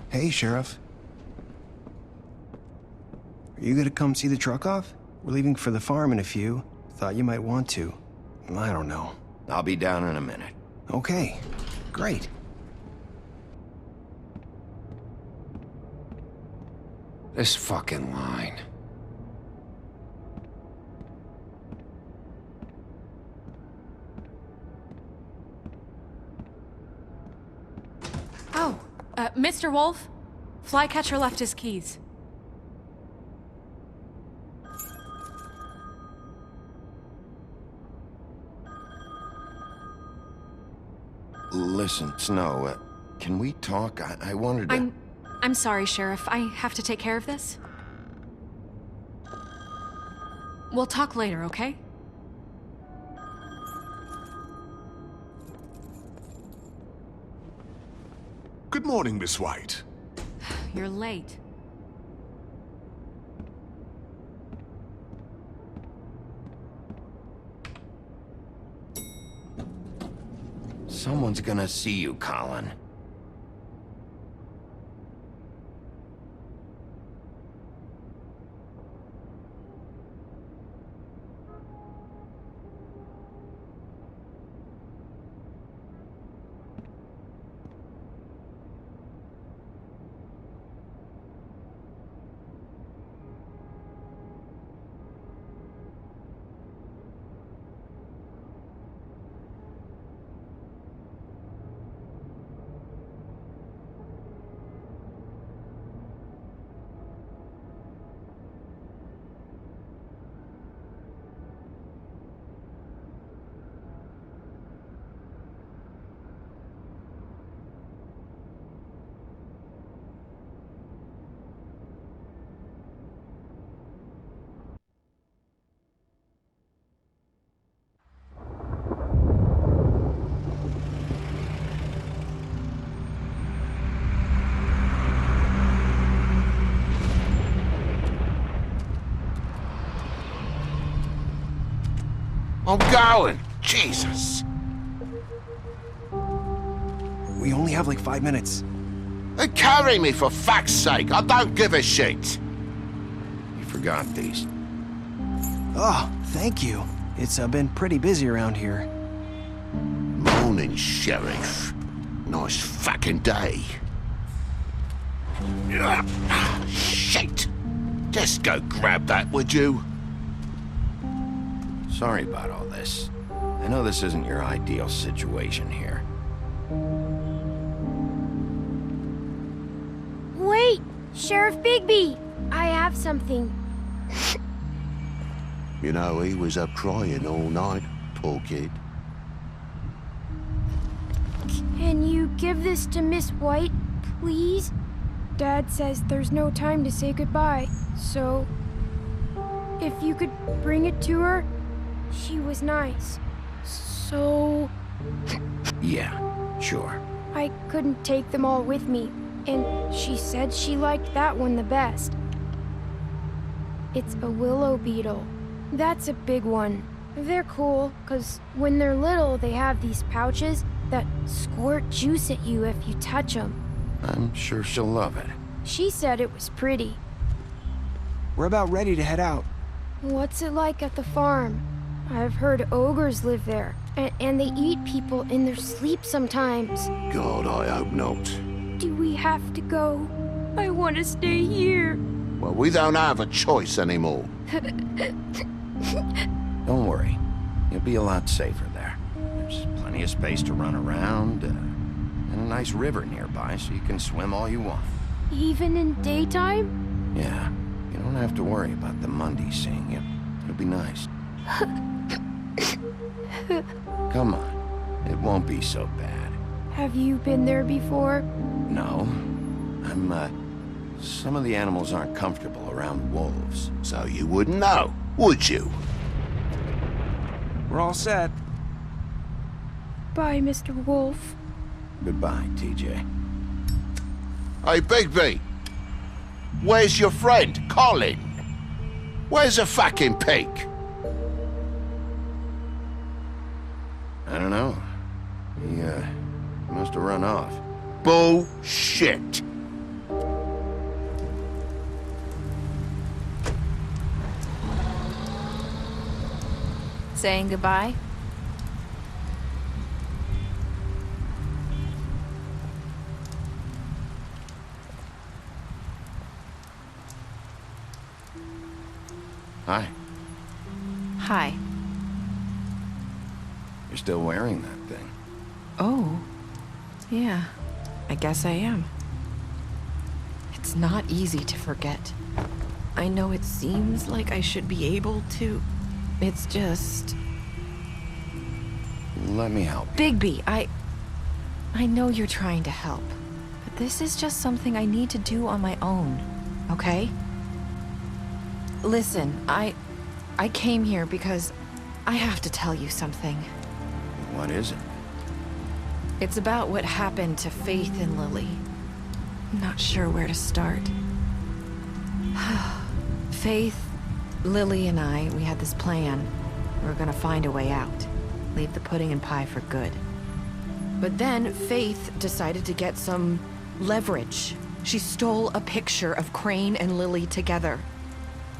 Hey, Sheriff. Are you gonna come see the truck off? We're leaving for the farm in a few. Thought you might want to. I don't know. I'll be down in a minute. Okay, great. This fucking line. Oh, Mr. Wolf? Flycatcher left his keys. Listen, Snow, can we talk? I wanted to... I'm sorry, Sheriff. I have to take care of this. We'll talk later, okay? Good morning, Miss White. You're late. Someone's gonna see you, Colin. I'm going! Jesus! We only have like 5 minutes. Carry me, for fuck's sake! I don't give a shit! You forgot these. Oh, thank you. It's been pretty busy around here. Morning, Sheriff. Nice fucking day. Shit! Just go grab that, would you? Sorry about all this. I know this isn't your ideal situation here. Wait! Sheriff Bigby! I have something. You know, he was up crying all night, poor kid. Can you give this to Miss White, please? Dad says there's no time to say goodbye, so... if you could bring it to her, she was nice. So... Yeah, sure. I couldn't take them all with me, and she said she liked that one the best. It's a willow beetle. That's a big one. They're cool, 'cause when they're little, they have these pouches that squirt juice at you if you touch them. I'm sure she'll love it. She said it was pretty. We're about ready to head out. What's it like at the farm? I've heard ogres live there, and they eat people in their sleep sometimes. God, I hope not. Do we have to go? I want to stay here. Well, we don't have a choice anymore. Don't worry. You'll be a lot safer there. There's plenty of space to run around, and a nice river nearby so you can swim all you want. Even in daytime? Yeah, you don't have to worry about the Mundies seeing you. It'll be nice. Come on. It won't be so bad. Have you been there before? No. Some of the animals aren't comfortable around wolves. So you wouldn't know, would you? We're all set. Bye, Mr. Wolf. Goodbye, TJ. Hey, Bigby! Where's your friend, Colin? Where's the fucking pig? I don't know. He must have run off. Bullshit. Saying goodbye? Hi. Hi. You're still wearing that thing. Oh. Yeah. I guess I am. It's not easy to forget. I know it seems like I should be able to. It's just... Let me help you. Bigby, I know you're trying to help, but this is just something I need to do on my own, okay? Listen, I came here because I have to tell you something. What is it? It's about what happened to Faith and Lily. I'm not sure where to start. Faith, Lily, and I, we had this plan. We were gonna find a way out. Leave the pudding and pie for good. But then Faith decided to get some leverage. She stole a picture of Crane and Lily together.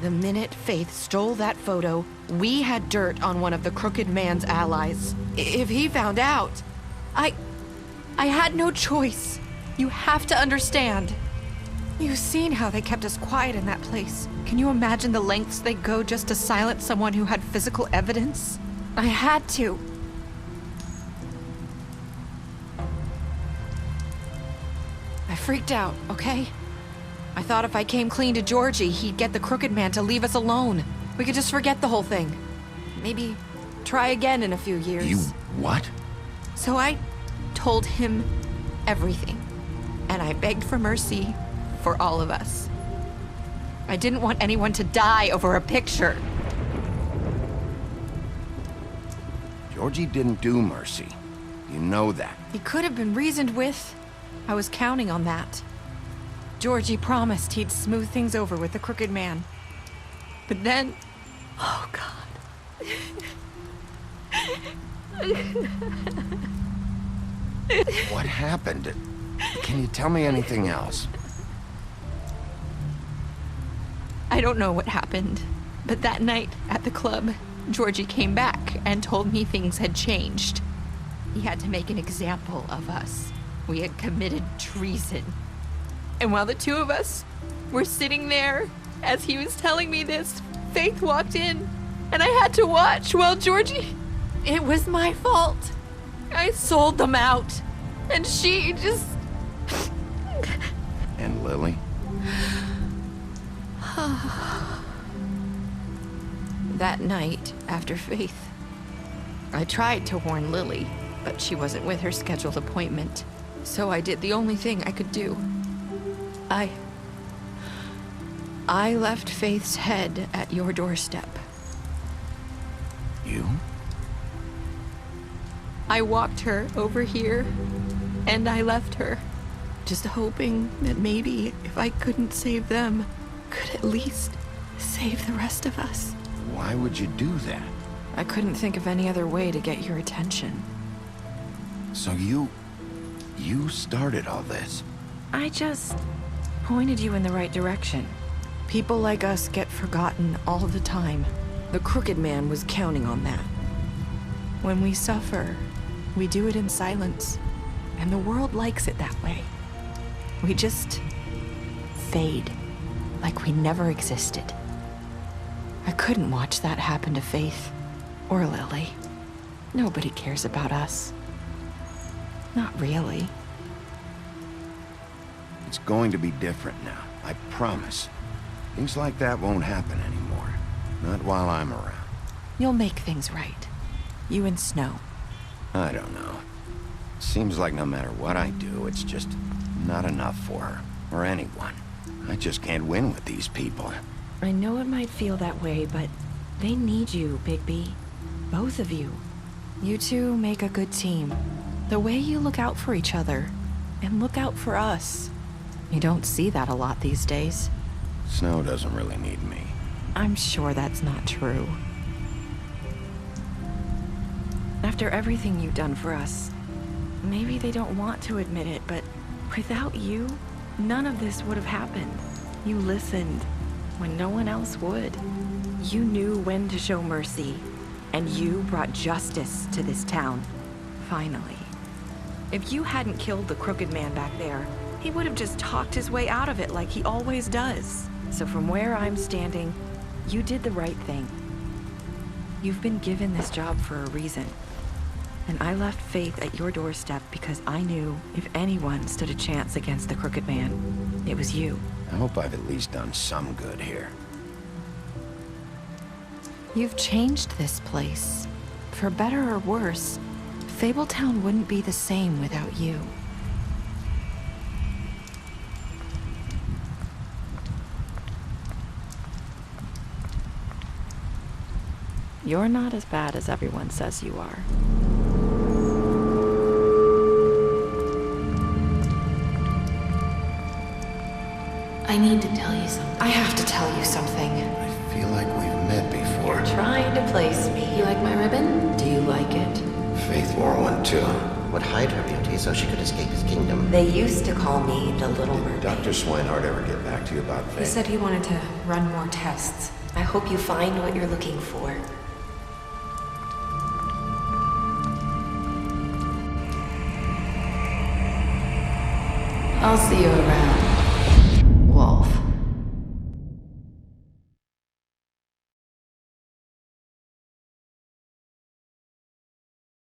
The minute Faith stole that photo, we had dirt on one of the Crooked Man's allies. If he found out, I had no choice. You have to understand. You've seen how they kept us quiet in that place. Can you imagine the lengths they go just to silence someone who had physical evidence? I had to. I freaked out, okay? I thought if I came clean to Georgie, he'd get the Crooked Man to leave us alone. We could just forget the whole thing. Maybe try again in a few years. You what? So I told him everything. And I begged for mercy for all of us. I didn't want anyone to die over a picture. Georgie didn't do mercy. You know that. He could have been reasoned with. I was counting on that. Georgie promised he'd smooth things over with the Crooked Man. But then... Oh, God. What happened? Can you tell me anything else? I don't know what happened, but that night at the club, Georgie came back and told me things had changed. He had to make an example of us. We had committed treason. And while the two of us were sitting there, as he was telling me this, Faith walked in, and I had to watch while Georgie... It was my fault. I sold them out, and she just... And Lily? That night, after Faith, I tried to warn Lily, but she wasn't with her scheduled appointment. So I did the only thing I could do. I left Faith's head at your doorstep. You? I walked her over here, and I left her, just hoping that maybe if I couldn't save them, could at least save the rest of us. Why would you do that? I couldn't think of any other way to get your attention. So you started all this? I just pointed you in the right direction. People like us get forgotten all the time. The Crooked Man was counting on that. When we suffer, we do it in silence, and the world likes it that way. We just fade, like we never existed. I couldn't watch that happen to Faith or Lily. Nobody cares about us. Not really. It's going to be different now, I promise. Things like that won't happen anymore. Not while I'm around. You'll make things right. You and Snow. I don't know. Seems like no matter what I do, it's just not enough for her, or anyone. I just can't win with these people. I know it might feel that way, but they need you, Bigby. Both of you. You two make a good team. The way you look out for each other, and look out for us. You don't see that a lot these days. Snow doesn't really need me. I'm sure that's not true. After everything you've done for us, maybe they don't want to admit it, but without you, none of this would have happened. You listened when no one else would. You knew when to show mercy And you brought justice to this town. Finally. If you hadn't killed the crooked man back there, he would have just talked his way out of it like he always does. So from where I'm standing, you did the right thing. You've been given this job for a reason. And I left Faith at your doorstep because I knew if anyone stood a chance against the crooked man, it was you. I hope I've at least done some good here. You've changed this place. For better or worse, Fabletown wouldn't be the same without you. You're not as bad as everyone says you are. I need to tell you something. I have to tell you something. I feel like we've met before. Trying to place me. You like my ribbon? Do you like it? Faith wore one too. Would hide her beauty so she could escape his kingdom. They used to call me the Little Mermaid. Dr. Swinehart ever get back to you about Faith? He said he wanted to run more tests. I hope you find what you're looking for. I'll see you around.